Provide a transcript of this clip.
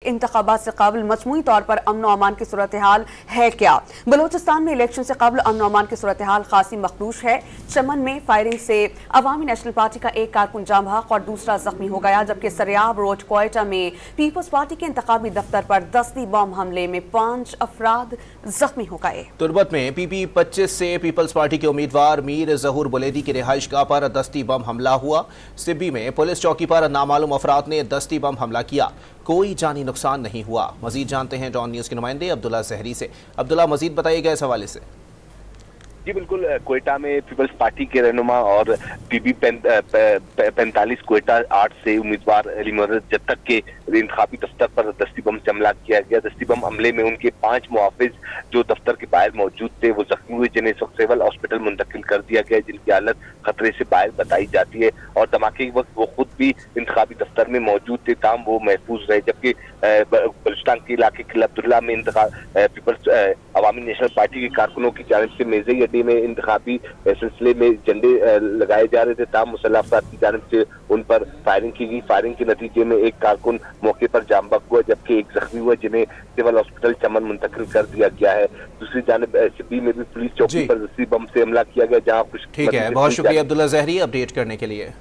इंतखाबात से कबल मजमूई तौर पर अमन व अमान की सूरत हाल है क्या? बलोचिस्तान में इलेक्शन से कबल अमन व अमान की सूरत हाल खासी मखदूश है। चमन में फायरिंग से अवामी नेशनल पार्टी का एक कारकुन जाम बहक और दूसरा जख्मी हो गया, जबकि सरियाब रोड क्वेटा में पीपल्स पार्टी के इंतखाबी दफ्तर पर दस्ती बम हमले में 5 अफराद जख्मी हो गए। तुर्बत में PP 25 से पीपल्स पार्टी के उम्मीदवार मीर जहूर बुलेदी की रिहाइशगाह पर दस्ती बम हमला हुआ। सिब्बी में पुलिस चौकी पर नामालूम अफराद ने दस्ती बम हमला किया, कोई जानी नुकसान नहीं हुआ। मजीद जानते हैं डॉन न्यूज के नुमाइंदे अब्दुल्ला जहरी से। अब्दुल्ला, मजीद बताइएगा इस हवाले से। जी बिल्कुल, क्वेटा में पीपल्स पार्टी के रहनुमा और PP 45 क्वेटा 8 से उम्मीदवार अली मोहम्मद जत्तक के इंतखाबी दफ्तर पर दस्ती बम से हमला किया गया। दस्ती बम हमले में उनके 5 मुहाफिज जो दफ्तर के बाहर मौजूद थे वो जख्मी हुए, जिन्हें इस वक्त सिविल हॉस्पिटल मुंतकिल कर दिया गया, जिनकी हालत खतरे से बाहर बताई जाती है। और धमाके के वक्त वो खुद भी इंतखाबी दफ्तर में मौजूद थे, ताम वो महफूज रहे। जबकि बलूचिस्तान के इलाके किला अब्दुल्ला में पीपल्स अवामी नेशनल पार्टी के कारकुनों की जानिब से मेजई अड्डे में इंतखाबी सिलसिले में झंडे लगाए जा रहे थे, ताम मुसल्लह अफराद की जानिब से उन पर फायरिंग की गई। फायरिंग के नतीजे में एक कारकुन मौके पर जाम बहक हुआ, जबकि एक जख्मी हुआ, जिन्हें सिविल हॉस्पिटल चमन मुंतकिल कर दिया गया है। दूसरी जानिब सिब्बी में भी पुलिस चौकी पर दस्ती बम से हमला किया गया, जहाँ कुछ। ठीक है, बहुत शुक्रिया अब्दुल्ला जहरी अपडेट करने के लिए।